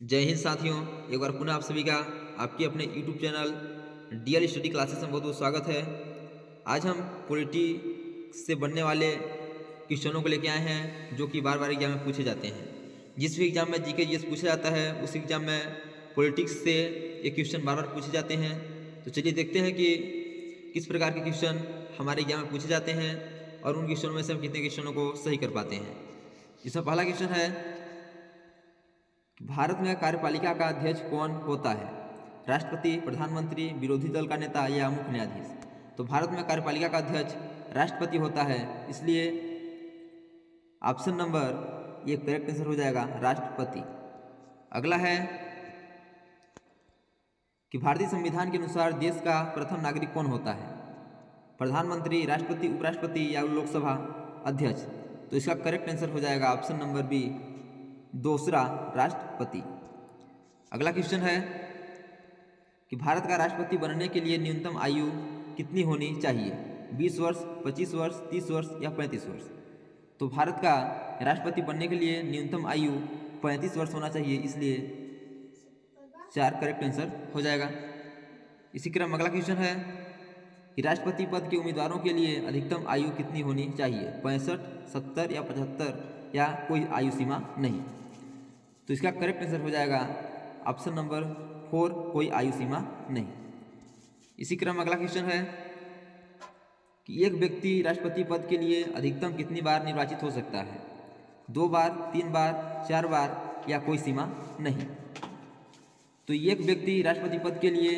जय हिंद साथियों। एक बार पुनः आप सभी का आपके अपने YouTube channel DL study classes में बहुत बहुत स्वागत है। आज हम पॉलिटी से बनने वाले क्वेश्चनों को लेके आए हैं जो कि बार बार एग्जाम में पूछे जाते हैं। जिस भी एग्जाम में जीके जीएस पूछा जाता है उस एग्जाम में पॉलिटिक्स से ये क्वेश्चन बार बार पूछे जाते हैं। तो चलिए देखते हैं कि किस प्रकार के क्वेश्चन हमारे एग्जाम में पूछे जाते हैं और उन क्वेश्चनों में से हम कितने क्वेश्चनों को सही कर पाते हैं। इसमें पहला क्वेश्चन है, भारत में कार्यपालिका का अध्यक्ष कौन होता है? राष्ट्रपति, प्रधानमंत्री, विरोधी दल का नेता या मुख्य न्यायाधीश? तो भारत में कार्यपालिका का अध्यक्ष राष्ट्रपति होता है, इसलिए ऑप्शन नंबर ये करेक्ट आंसर हो जाएगा, राष्ट्रपति। अगला है कि भारतीय संविधान के अनुसार देश का प्रथम नागरिक कौन होता है? प्रधानमंत्री, राष्ट्रपति, उपराष्ट्रपति या लोकसभा अध्यक्ष? तो इसका करेक्ट आंसर हो जाएगा ऑप्शन नंबर बी, दूसरा, राष्ट्रपति। अगला क्वेश्चन है कि भारत का राष्ट्रपति बनने के लिए न्यूनतम आयु कितनी होनी चाहिए? 20 वर्ष, 25 वर्ष, 30 वर्ष या 35 वर्ष? तो भारत का राष्ट्रपति बनने के लिए न्यूनतम आयु 35 वर्ष होना चाहिए, इसलिए 4 करेक्ट आंसर हो जाएगा। इसी क्रम अगला क्वेश्चन है कि राष्ट्रपति पद के उम्मीदवारों के लिए अधिकतम आयु कितनी होनी चाहिए? 65, 70 या 75 या कोई आयु सीमा नहीं? तो इसका करेक्ट आंसर हो जाएगा ऑप्शन नंबर 4, कोई आयु सीमा नहीं। इसी क्रम अगला क्वेश्चन है कि एक व्यक्ति राष्ट्रपति पद के लिए अधिकतम कितनी बार निर्वाचित हो सकता है? 2 बार, 3 बार, 4 बार या कोई सीमा नहीं? तो एक व्यक्ति राष्ट्रपति पद के लिए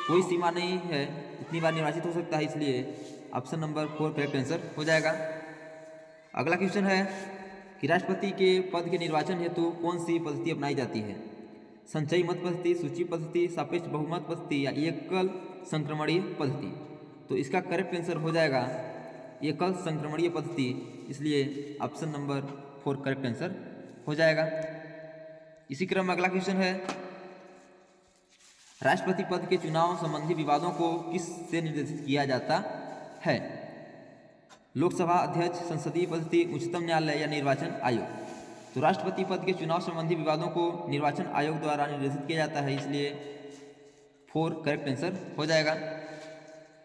कोई सीमा नहीं है, इतनी बार निर्वाचित हो सकता है, इसलिए ऑप्शन नंबर 4 करेक्ट आंसर हो जाएगा। अगला क्वेश्चन है कि राष्ट्रपति के पद के निर्वाचन हेतु कौन सी पद्धति अपनाई जाती है? संचयी मत पद्धति, सूची पद्धति, सापेक्ष बहुमत पद्धति या एकल संक्रमणीय पद्धति? तो इसका करेक्ट आंसर हो जाएगा एकल संक्रमणीय पद्धति, इसलिए ऑप्शन नंबर 4 करेक्ट आंसर हो जाएगा। इसी क्रम में अगला क्वेश्चन है, राष्ट्रपति पद के चुनाव संबंधी विवादों को किस से निर्देशित किया जाता है? लोकसभा अध्यक्ष, संसदीय पद्धति, उच्चतम न्यायालय या निर्वाचन आयोग? तो राष्ट्रपति पद के चुनाव संबंधी विवादों को निर्वाचन आयोग द्वारा निर्देशित किया जाता है, इसलिए 4 करेक्ट आंसर हो जाएगा।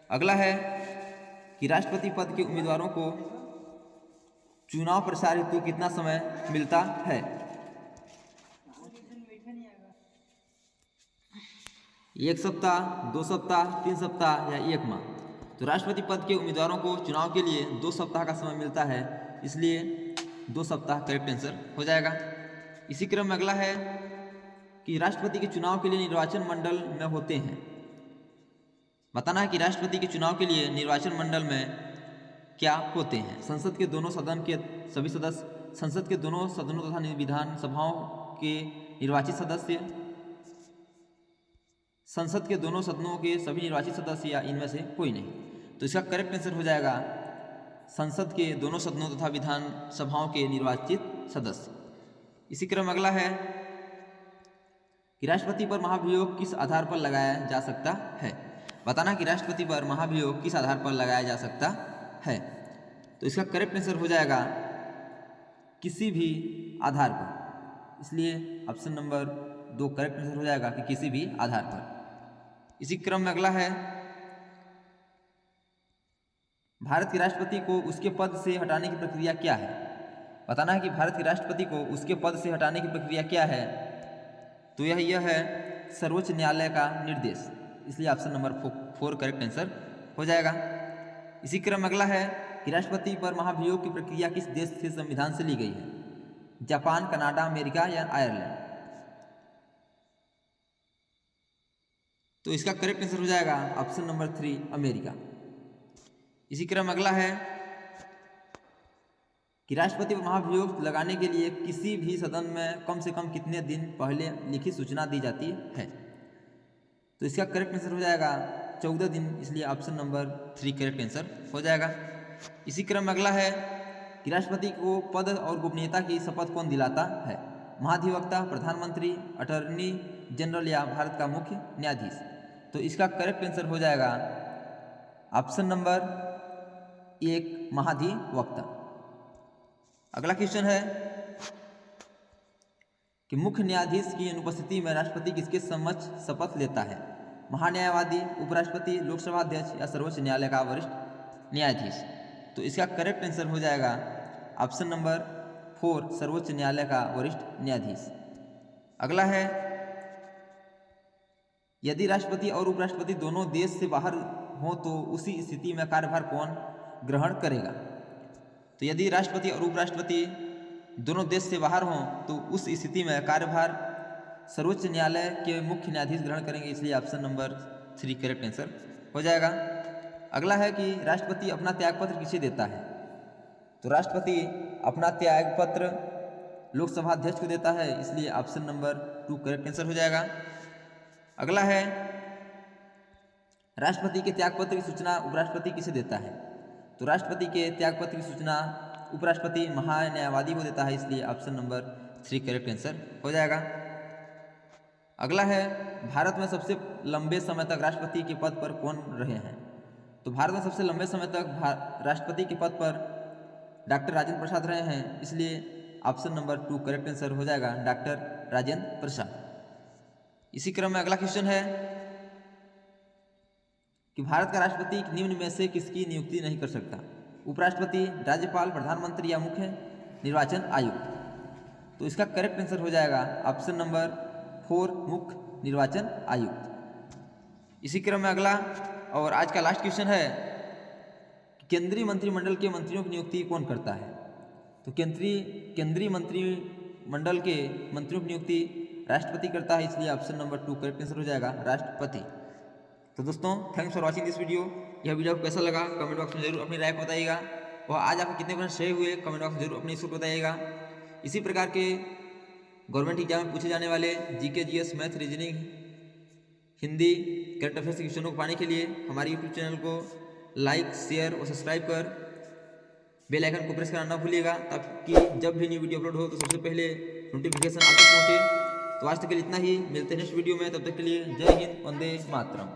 अगला है कि राष्ट्रपति पद के उम्मीदवारों को चुनाव प्रचार हेतु कितना समय मिलता है? 1 सप्ताह, 2 सप्ताह, 3 सप्ताह या 1 माह? तो राष्ट्रपति पद के उम्मीदवारों को चुनाव के लिए 2 सप्ताह का समय मिलता है, इसलिए 2 सप्ताह करेक्ट आंसर हो जाएगा। इसी क्रम में अगला है कि राष्ट्रपति के चुनाव के लिए निर्वाचन मंडल में होते हैं। बताना है कि राष्ट्रपति के चुनाव के लिए निर्वाचन मंडल में क्या होते हैं? संसद के दोनों सदन के सभी सदस्य, संसद के दोनों सदनों तथा विधानसभाओं के निर्वाचित सदस्य, संसद के दोनों सदनों के सभी निर्वाचित सदस्य या इनमें से कोई नहीं? तो इसका करेक्ट आंसर हो जाएगा संसद के दोनों सदनों तथा विधानसभाओं के निर्वाचित सदस्य। इसी क्रम अगला है कि राष्ट्रपति पर महाभियोग किस आधार पर लगाया जा सकता है? बताना कि राष्ट्रपति पर महाभियोग किस आधार पर लगाया जा सकता है? तो इसका करेक्ट आंसर हो जाएगा किसी भी आधार पर, इसलिए ऑप्शन नंबर 2 करेक्ट आंसर हो जाएगा कि किसी भी आधार पर। इसी क्रम में अगला है, भारत के राष्ट्रपति को उसके पद से हटाने की प्रक्रिया क्या है? बताना है कि भारत के राष्ट्रपति को उसके पद से हटाने की प्रक्रिया क्या है? तो यह है सर्वोच्च न्यायालय का निर्देश, इसलिए ऑप्शन नंबर 4 करेक्ट आंसर हो जाएगा। इसी क्रम अगला है कि राष्ट्रपति पर महाभियोग की प्रक्रिया किस देश के संविधान से ली गई है? जापान, कनाडा, अमेरिका या आयरलैंड? तो इसका करेक्ट आंसर हो जाएगा ऑप्शन नंबर 3, अमेरिका। इसी क्रम अगला है कि राष्ट्रपति पर महाभियोग लगाने के लिए किसी भी सदन में कम से कम कितने दिन पहले लिखित सूचना दी जाती है? तो इसका करेक्ट आंसर हो जाएगा 14 दिन, इसलिए ऑप्शन नंबर 3 करेक्ट आंसर हो जाएगा। इसी क्रम में अगला है कि राष्ट्रपति को पद और गोपनीयता की शपथ कौन दिलाता है? महाधिवक्ता, प्रधानमंत्री, अटॉर्नी जनरल या भारत का मुख्य न्यायाधीश? तो इसका करेक्ट आंसर हो जाएगा ऑप्शन नंबर 1, महाधिवक्ता। अगला क्वेश्चन है कि मुख्य न्यायाधीश की अनुपस्थिति में राष्ट्रपति किसके समक्ष शपथ लेता है? महान्यायवादी, उपराष्ट्रपति, लोकसभा अध्यक्ष या सर्वोच्च न्यायालय का वरिष्ठ न्यायाधीश। तो इसका करेक्ट आंसर हो जाएगा ऑप्शन नंबर 4, सर्वोच्च न्यायालय का वरिष्ठ न्यायाधीश। अगला है, यदि राष्ट्रपति और उपराष्ट्रपति दोनों देश से बाहर हों तो उसी स्थिति में कार्यभार कौन ग्रहण करेगा? तो यदि राष्ट्रपति और उपराष्ट्रपति दोनों देश से बाहर हों तो उस स्थिति में कार्यभार सर्वोच्च न्यायालय के मुख्य न्यायाधीश ग्रहण करेंगे, इसलिए ऑप्शन नंबर 3 करेक्ट आंसर हो जाएगा। अगला है कि राष्ट्रपति अपना त्यागपत्र किसे देता है? तो राष्ट्रपति अपना त्यागपत्र लोकसभा अध्यक्ष को देता है, इसलिए ऑप्शन नंबर 2 करेक्ट आंसर हो जाएगा। अगला है, राष्ट्रपति के त्यागपत्र की सूचना उपराष्ट्रपति किसे देता है? तो राष्ट्रपति के त्यागपत्र की सूचना उपराष्ट्रपति महान्यायवादी को देता है, इसलिए ऑप्शन नंबर 3 करेक्ट आंसर हो जाएगा। अगला है, भारत में सबसे लंबे समय तक राष्ट्रपति के पद पर कौन रहे हैं? तो भारत में सबसे लंबे समय तक राष्ट्रपति के पद पर डॉक्टर राजेंद्र प्रसाद रहे हैं, इसलिए ऑप्शन नंबर 2 करेक्ट आंसर हो जाएगा, डॉक्टर राजेंद्र प्रसाद। इसी क्रम में अगला क्वेश्चन है कि भारत का राष्ट्रपति निम्न में से किसकी नियुक्ति नहीं कर सकता? उपराष्ट्रपति, राज्यपाल, प्रधानमंत्री या मुख्य निर्वाचन आयुक्त। तो इसका करेक्ट आंसर हो जाएगा ऑप्शन नंबर 4, मुख्य निर्वाचन आयुक्त। इसी क्रम में अगला और आज का लास्ट क्वेश्चन है, केंद्रीय मंत्रिमंडल के मंत्रियों की नियुक्ति कौन करता है? तो केंद्रीय मंत्रिमंडल के मंत्रियों की नियुक्ति राष्ट्रपति करता है, इसलिए ऑप्शन नंबर 2 करेक्ट आंसर हो जाएगा, राष्ट्रपति। तो दोस्तों, thanks for watching this video. यह वीडियो आपको कैसा लगा कमेंट बॉक्स में जरूर अपनी राय बताइएगा, और आज आपको कितने प्रश्न सही हुए कमेंट बॉक्स में जरूर अपनी स्कोर बताइएगा। इसी प्रकार के गवर्नमेंट एग्जाम में पूछे जाने वाले GK, GS, math, reasoning, Hindi, current affairs के क्वेश्चनों को पाने के लिए हमारे यूट्यूब चैनल को लाइक, शेयर और सब्सक्राइब कर बेल आइकन को प्रेस करना ना भूलिएगा, ताकि जब भी न्यू वीडियो अपलोड हो तो सबसे पहले नोटिफिकेशन आप तक पहुँचे। तो आज तक के लिए इतना ही, मिलते हैं नेक्स्ट वीडियो में, तब तक के लिए जय हिंद, वंदे मातरम।